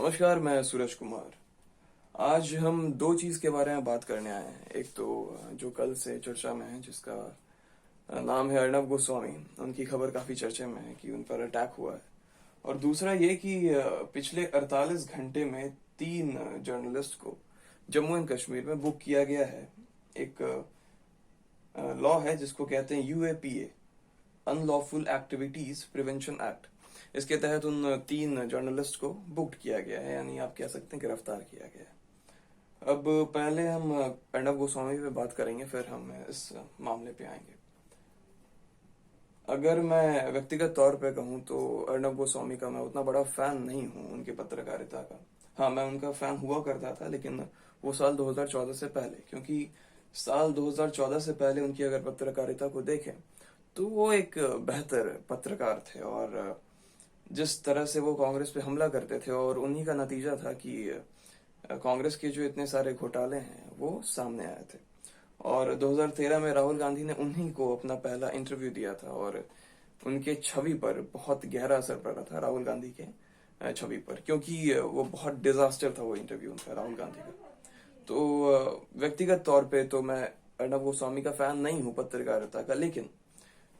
नमस्कार, मैं सूरज कुमार। आज हम दो चीज के बारे में बात करने आए हैं। एक तो जो कल से चर्चा में है, जिसका नाम है अर्नब गोस्वामी। उनकी खबर काफी चर्चे में है कि उन पर अटैक हुआ है। और दूसरा ये कि पिछले 48 घंटे में 3 जर्नलिस्ट को जम्मू एंड कश्मीर में बुक किया गया है। एक लॉ है जिसको कहते हैं UAPA, unlawful activities prevention act. इसके तहत उन 3 जर्नलिस्ट को बुक्ड किया गया है, यानी आप कह सकते हैं गिरफ्तार किया गया है। अब पहले हम अर्नब गोस्वामी पे बात करेंगे, फिर हम इस मामले पे आएंगे। अगर मैं व्यक्तिगत तौर पे कहूँ तो अर्नब गोस्वामी का मैं उतना बड़ा फैन नहीं हूँ, उनकी पत्रकारिता का। हाँ, मैं उनका फैन हुआ करता था, लेकिन वो साल 2014 से पहले, क्योंकि साल 2014 से पहले उनकी अगर पत्रकारिता को देखें तो वो एक बेहतर पत्रकार थे। और जिस तरह से वो कांग्रेस पे हमला करते थे, और उन्हीं का नतीजा था कि कांग्रेस के जो इतने सारे घोटाले हैं वो सामने आए थे। और 2013 में राहुल गांधी ने उन्हीं को अपना पहला इंटरव्यू दिया था, और उनके छवि पर बहुत गहरा असर पड़ा था, राहुल गांधी के छवि पर, क्योंकि वो बहुत डिजास्टर था वो इंटरव्यू उनका, राहुल गांधी का। तो व्यक्तिगत तौर पे तो मैं अर्नब गोस्वामी का फैन नहीं हूँ पत्रकारिता का, लेकिन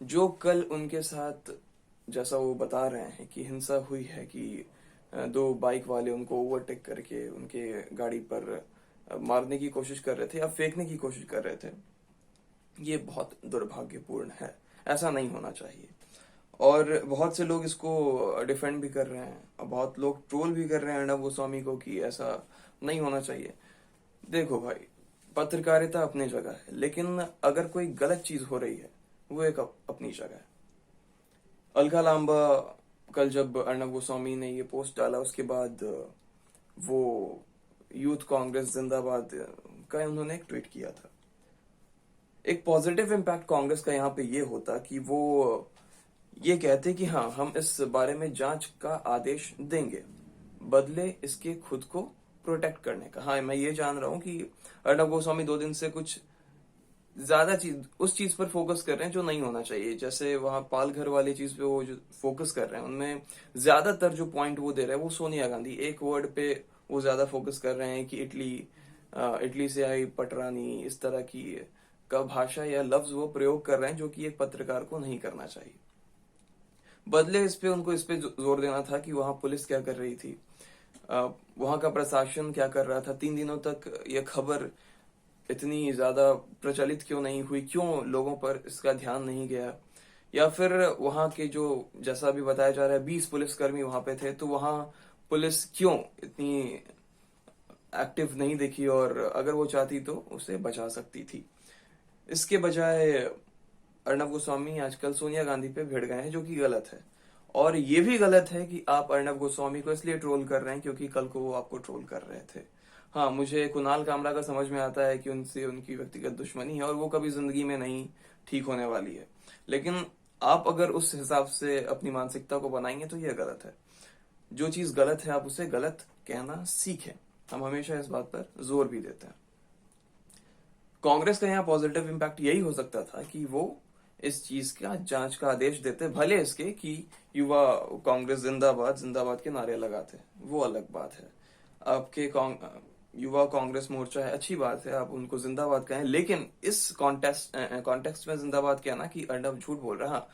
जो कल उनके साथ, जैसा वो बता रहे हैं कि हिंसा हुई है, कि 2 बाइक वाले उनको ओवरटेक करके उनके गाड़ी पर मारने की कोशिश कर रहे थे या फेंकने की कोशिश कर रहे थे, ये बहुत दुर्भाग्यपूर्ण है। ऐसा नहीं होना चाहिए। और बहुत से लोग इसको डिफेंड भी कर रहे हैं, और बहुत लोग ट्रोल भी कर रहे हैं अर्नब गोस्वामी को कि ऐसा नहीं होना चाहिए। देखो भाई, पत्रकारिता अपनी जगह है, लेकिन अगर कोई गलत चीज हो रही है, वो एक अपनी जगह है। अलका लांबा, कल जब अर्नब गोस्वामी ने ये पोस्ट डाला, उसके बाद वो यूथ कांग्रेस जिंदाबाद का उन्होंने एक ट्वीट किया था। एक पॉजिटिव इम्पैक्ट कांग्रेस का यहाँ पे ये होता कि वो ये कहते कि हाँ, हम इस बारे में जांच का आदेश देंगे, बदले इसके खुद को प्रोटेक्ट करने का। हाँ, मैं ये जान रहा हूँ कि अर्नब गोस्वामी 2 दिन से कुछ ज्यादा चीज उस चीज पर फोकस कर रहे हैं जो नहीं होना चाहिए। जैसे वहां पाल घर वाली चीज पे वो जो फोकस कर रहे हैं, उनमें ज्यादातर जो पॉइंट वो दे रहे हैं वो सोनिया गांधी। एक वर्ड पे वो ज्यादा फोकस कर रहे हैं कि इटली से आई पटरानी, इस तरह की का भाषा या लफ्ज वो प्रयोग कर रहे हैं, जो कि एक पत्रकार को नहीं करना चाहिए। बदले उनको इस पे जोर देना था कि वहां पुलिस क्या कर रही थी, वहां का प्रशासन क्या कर रहा था, 3 दिनों तक ये खबर इतनी ज्यादा प्रचलित क्यों नहीं हुई, क्यों लोगों पर इसका ध्यान नहीं गया। या फिर वहां के जो, जैसा अभी बताया जा रहा है, 20 पुलिसकर्मी वहां पे थे, तो वहां पुलिस क्यों इतनी एक्टिव नहीं दिखी, और अगर वो चाहती तो उसे बचा सकती थी। इसके बजाय अर्नब गोस्वामी आजकल सोनिया गांधी पे भिड़ गए हैं, जो कि गलत है। और ये भी गलत है कि आप अर्नब गोस्वामी को इसलिए ट्रोल कर रहे हैं क्योंकि कल को वो आपको ट्रोल कर रहे थे। हाँ, मुझे कुणाल कामरा का समझ में आता है कि उनसे उनकी व्यक्तिगत दुश्मनी है और वो कभी जिंदगी में नहीं ठीक होने वाली है, लेकिन आप अगर उस हिसाब से अपनी मानसिकता को बनाएंगे तो यह गलत है। जो चीज गलत है आप उसे गलत कहना सीखें। हम हमेशा इस बात पर जोर भी देते हैं। कांग्रेस का यहाँ पॉजिटिव इम्पैक्ट यही हो सकता था कि वो इस चीज का जांच का आदेश देते, भले इसके कि युवा कांग्रेस जिंदाबाद जिंदाबाद के नारे लगाते, वो अलग बात है। आपके युवा कांग्रेस मोर्चा है, अच्छी बात है, आप उनको जिंदाबाद कहें, लेकिन इस कॉन्टेक्स्ट में जिंदाबाद कहना कि अर्नब झूठ बोल रहा है। हाँ,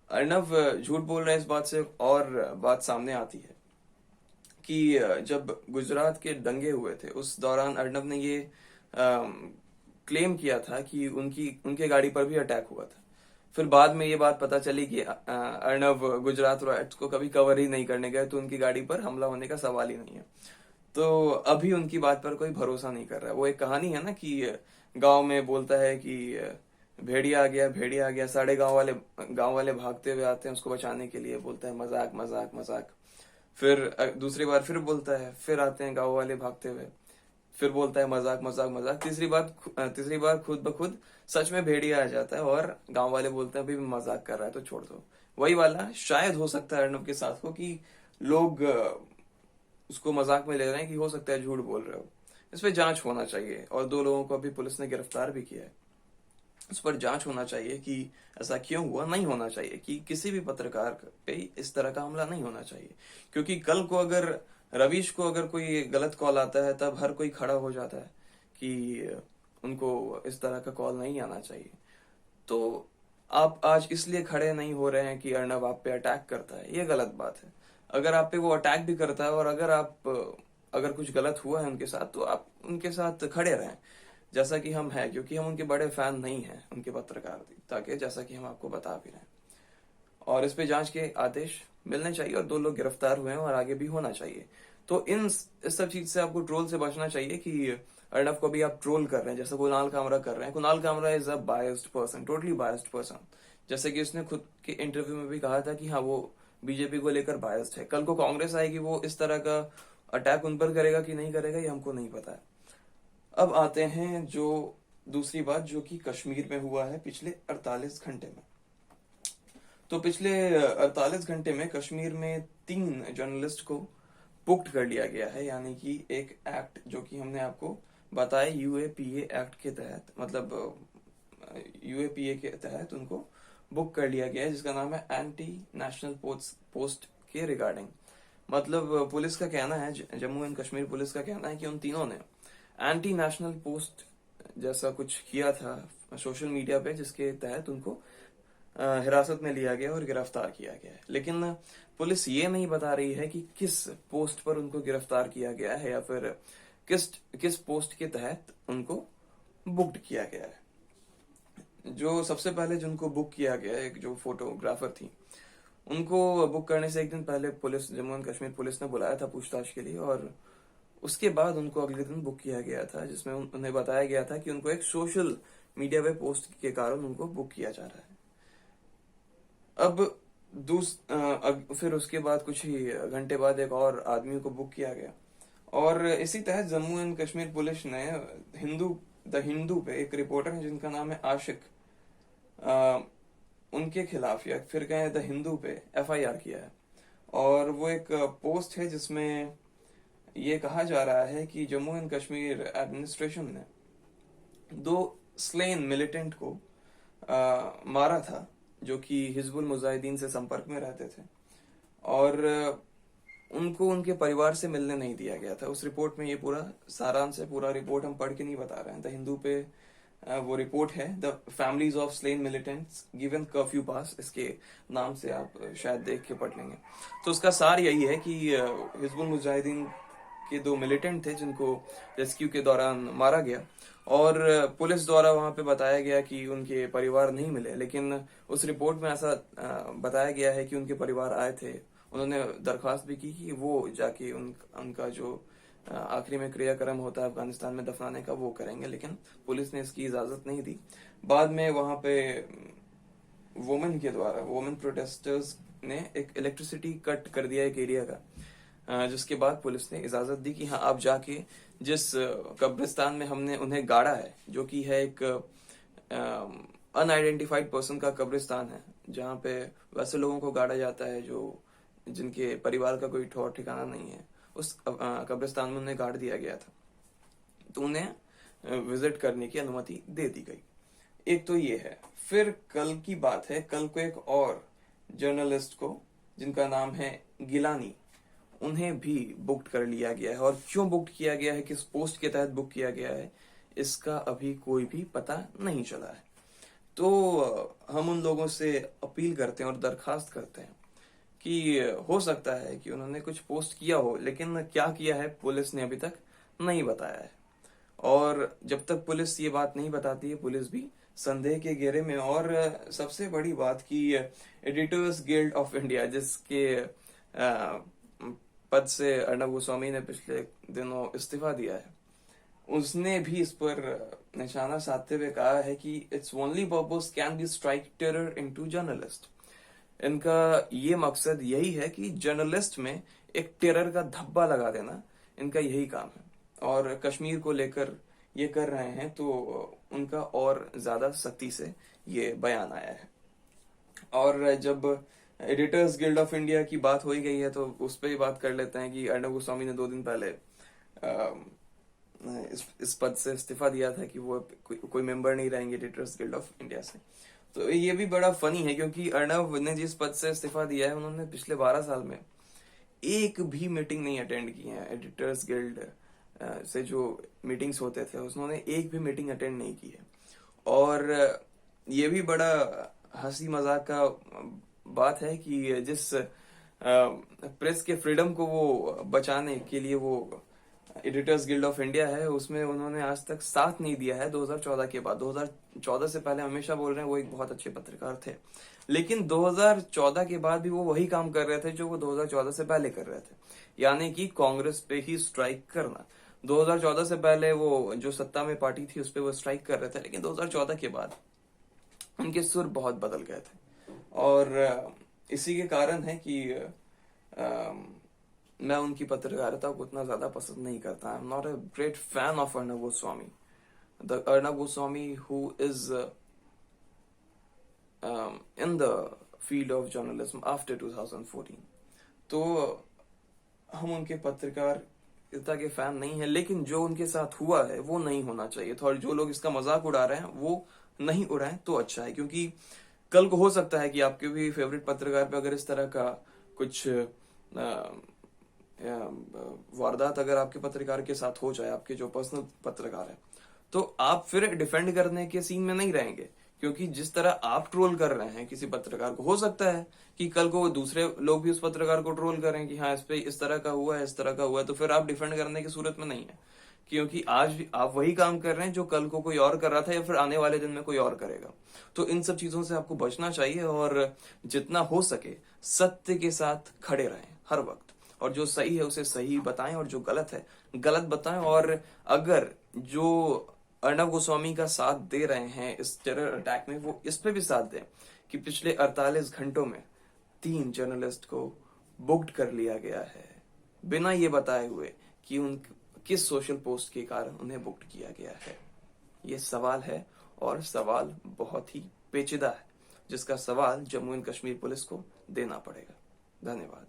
अर्नब झूठ बोल रहा है, इस बात से और बात सामने आती है कि जब गुजरात के दंगे हुए थे, उस दौरान अर्नब ने ये क्लेम किया था कि उनके गाड़ी पर भी अटैक हुआ था। फिर बाद में ये बात पता चली कि अर्नब गुजरात रॉयट्स को कभी कवर ही नहीं करने गए, तो उनकी गाड़ी पर हमला होने का सवाल ही नहीं है। तो अभी उनकी बात पर कोई भरोसा नहीं कर रहा है। वो एक कहानी है ना कि गांव में बोलता है कि भेड़िया आ गया, भेड़िया आ गया, सारे गांव वाले भागते हुए आते हैं उसको बचाने के लिए, बोलता है मजाक मजाक मजाक। फिर दूसरी बार फिर बोलता है, फिर आते हैं गांव वाले भागते हुए, फिर बोलता है मजाक मजाक मजाक। तीसरी बार खुद ब खुद सच में भेड़िया आ जाता है और गांव वाले बोलते हैं अभी मजाक कर रहा है तो छोड़ दो। वही वाला शायद हो सकता है अर्नब के साथ हो, कि लोग उसको मजाक में ले रहे हैं कि हो सकता है झूठ बोल रहे हो। इस पर जांच होना चाहिए, और 2 लोगों को अभी पुलिस ने गिरफ्तार भी किया है। इस पर जांच होना चाहिए कि ऐसा क्यों हुआ। नहीं होना चाहिए कि किसी भी पत्रकार पे इस तरह का हमला नहीं होना चाहिए, क्योंकि कल को अगर रवीश को अगर कोई गलत कॉल आता है तब हर कोई खड़ा हो जाता है कि उनको इस तरह का कॉल नहीं आना चाहिए। तो आप आज इसलिए खड़े नहीं हो रहे हैं कि अर्नब आप पे अटैक करता है, ये गलत बात है। अगर आप पे वो अटैक भी करता है और अगर कुछ गलत हुआ है उनके साथ, तो आप उनके साथ खड़े रहें जैसा कि हम हैं, क्योंकि हम उनके बड़े फैन नहीं हैं, उनके पत्रकारिता के, जैसा कि हम आपको बता भी रहे हैं। और इस पे जांच के आदेश मिलने चाहिए और 2 लोग गिरफ्तार हुए हैं और आगे भी होना चाहिए। तो इस सब चीज से आपको ट्रोल से बचना चाहिए कि अर्नब को भी आप ट्रोल कर रहे हैं जैसे कुणाल कामरा कर रहे हैं। Kunal Kamra is a biased person, totally biased person, जैसे कि उसने खुद के इंटरव्यू में भी कहा था कि हाँ वो बीजेपी को लेकर बायस्ड है। कल को कांग्रेस आएगी, वो इस तरह का अटैक उन पर करेगा कि नहीं करेगा, ये हमको नहीं पता है। अब आते हैं जो दूसरी बात, जो कि कश्मीर में हुआ है पिछले 48 घंटे में। तो पिछले 48 घंटे में कश्मीर में 3 जर्नलिस्ट को बुक्ड कर लिया गया है, यानी कि एक एक्ट जो कि हमने आपको बताया यूएपीए एक्ट के तहत, मतलब यूएपीए के तहत उनको बुक कर लिया गया है, जिसका नाम है एंटी नेशनल पोस्ट के रिगार्डिंग। मतलब पुलिस का कहना है, जम्मू एंड कश्मीर पुलिस का कहना है कि उन तीनों ने एंटी नेशनल पोस्ट जैसा कुछ किया था सोशल मीडिया पे, जिसके तहत उनको हिरासत में लिया गया और गिरफ्तार किया गया है। लेकिन पुलिस ये नहीं बता रही है कि किस पोस्ट पर उनको गिरफ्तार किया गया है या फिर किस पोस्ट के तहत उनको बुक्ड किया गया है। जो सबसे पहले जिनको बुक किया गया, एक जो फोटोग्राफर थी, उनको बुक करने से एक दिन पहले police, Jammu and Kashmir police ने बुलाया था पूछताछ के लिए, और उसके बाद उनको अगले दिन बुक किया गया था, जिसमें उन्हें बताया गया था कि उनको एक सोशल मीडिया पे पोस्ट के कारण उनको बुक किया जा रहा है। अब फिर उसके बाद कुछ ही घंटे बाद एक और आदमी को बुक किया गया, और इसी तहत जम्मू एंड कश्मीर पुलिस ने द हिंदू पे एक रिपोर्टर है जिनका नाम है आशिक, उनके खिलाफ, या फिर कहें द हिंदू पे एफआईआर किया है। और वो एक पोस्ट है जिसमें ये कहा जा रहा है कि जम्मू एंड कश्मीर एडमिनिस्ट्रेशन ने 2 स्लेन मिलिटेंट को मारा था, जो कि हिजबुल मुजाहिदीन से संपर्क में रहते थे, और उनको उनके परिवार से मिलने नहीं दिया गया था। उस रिपोर्ट में ये पूरा सारांश है, पूरा रिपोर्ट हम पढ़ के नहीं बता रहे हैं। द हिंदू पे वो रिपोर्ट है, the families of slain militants given curfew pass, इसके नाम से आप शायद देख के पढ़ लेंगे। तो उसका सार यही है कि हिजबुल मुजाहिदीन के 2 मिलिटेंट थे जिनको रेस्क्यू के दौरान मारा गया, और पुलिस द्वारा वहां पे बताया गया कि उनके परिवार नहीं मिले। लेकिन उस रिपोर्ट में ऐसा बताया गया है कि उनके परिवार आए थे, उन्होंने दरख्वास्त भी की कि वो जाके उनका जो आखिरी में क्रियाक्रम होता है अफगानिस्तान में दफनाने का, वो करेंगे, लेकिन पुलिस ने इसकी इजाजत नहीं दी। बाद में वहां पे वुमेन प्रोटेस्टर्स ने एक इलेक्ट्रिसिटी कट कर दिया एक एरिया का, जिसके बाद पुलिस ने इजाजत दी कि हाँ आप जाके जिस कब्रिस्तान में हमने उन्हें गाड़ा है, जो कि है एक अनआइडेंटिफाइड पर्सन का कब्रिस्तान है, जहाँ पे वैसे लोगों को गाड़ा जाता है जो जिनके परिवार का कोई ठौर ठिकाना नहीं है, उस कब्रिस्तान में उन्हें गाड़ दिया गया था। तो उन्हें विजिट करने की अनुमति दे दी गई। एक तो ये है। फिर कल की बात है, कल को एक और जर्नलिस्ट को, जिनका नाम है गिलानी, उन्हें भी बुक्ड कर लिया गया है। और क्यों बुक्ड किया गया है, किस पोस्ट के तहत बुक किया गया है, इसका अभी कोई भी पता नहीं चला है। तो हम उन लोगों से अपील करते हैं और दरखास्त करते हैं कि हो सकता है कि उन्होंने कुछ पोस्ट किया हो, लेकिन क्या किया है पुलिस ने अभी तक नहीं बताया है। और जब तक पुलिस ये बात नहीं बताती है, पुलिस भी संदेह के घेरे में। और सबसे बड़ी बात कि एडिटर्स गिल्ड ऑफ इंडिया, जिसके पद से अर्नब गोस्वामी ने पिछले दिनों इस्तीफा दिया है, उसने भी इस पर निशाना साधते हुए कहा है कि it's only purpose can be strike terror into journalist. इनका ये मकसद यही है कि जर्नलिस्ट में एक टेरर का धब्बा लगा देना, इनका यही काम है। और कश्मीर को लेकर ये कर रहे हैं, तो उनका और ज्यादा सख्ती से ये बयान आया है। और जब एडिटर्स गिल्ड ऑफ इंडिया की बात हो ही गई है, तो उस पर ही बात कर लेते हैं कि अर्नब गोस्वामी ने 2 दिन पहले इस पद से इस्तीफा दिया था कि वो कोई मेंबर नहीं रहेंगे एडिटर्स गिल्ड ऑफ इंडिया से। तो ये भी बड़ा फनी है, क्योंकि अर्नब ने जिस पद से इस्तीफा दिया है, उन्होंने पिछले 12 साल में एक भी मीटिंग नहीं अटेंड की है। एडिटर्स गिल्ड से जो मीटिंग्स होते थे उन्होंने एक भी मीटिंग अटेंड नहीं की है। और ये भी बड़ा हंसी मजाक का बात है कि जिस प्रेस के फ्रीडम को वो बचाने के लिए वो एडिटर्स गिल्ड ऑफ इंडिया है, उसमें उन्होंने आज तक साथ नहीं दिया है 2014 के बाद। 2014 से पहले हमेशा बोल रहे हैं वो एक बहुत अच्छे पत्रकार थे, लेकिन 2014 के बाद भी वो वही काम कर रहे थे जो वो 2014 से पहले कर रहे थे, यानी कि कांग्रेस पे ही स्ट्राइक करना। 2014 से पहले वो जो सत्ता में पार्टी थी उस पर वो स्ट्राइक कर रहे थे, लेकिन 2014 के बाद उनके सुर बहुत बदल गए थे। और इसी के कारण है कि मैं उनकी पत्रकारिता को उतना ज्यादा पसंद नहीं करता। I am not a great fan of Arnab Goswami, the Arnab Goswami who is in the field of journalism after 2014। तो हम उनके पत्रकारिता के फैन नहीं है, लेकिन जो उनके साथ हुआ है वो नहीं होना चाहिए था, और जो लोग इसका मजाक उड़ा रहे हैं वो नहीं उड़ाएं तो अच्छा है। क्योंकि कल को हो सकता है कि आपके भी फेवरेट पत्रकार पे अगर इस तरह का कुछ वारदात अगर आपके पत्रकार के साथ हो जाए, आपके जो पर्सनल पत्रकार है, तो आप फिर डिफेंड करने के सीन में नहीं रहेंगे। क्योंकि जिस तरह आप ट्रोल कर रहे हैं किसी पत्रकार को, हो सकता है कि कल को दूसरे लोग भी उस पत्रकार को ट्रोल करें कि हाँ इस पे इस तरह का हुआ है, इस तरह का हुआ है, तो फिर आप डिफेंड करने की सूरत में नहीं है। क्योंकि आज भी आप वही काम कर रहे हैं जो कल को कोई और कर रहा था या फिर आने वाले दिन में कोई और करेगा। तो इन सब चीजों से आपको बचना चाहिए, और जितना हो सके सत्य के साथ खड़े रहें हर वक्त, और जो सही है उसे सही बताएं और जो गलत है गलत बताएं। और अगर जो अर्णब गोस्वामी का साथ दे रहे हैं इस टेरर अटैक में, वो इस पे भी साथ दें कि पिछले 48 घंटों में 3 जर्नलिस्ट को बुक्ड कर लिया गया है, बिना ये बताए हुए कि उन किस सोशल पोस्ट के कारण उन्हें बुक्ड किया गया है। ये सवाल है, और सवाल बहुत ही पेचीदा है, जिसका सवाल जम्मू एंड कश्मीर पुलिस को देना पड़ेगा। धन्यवाद।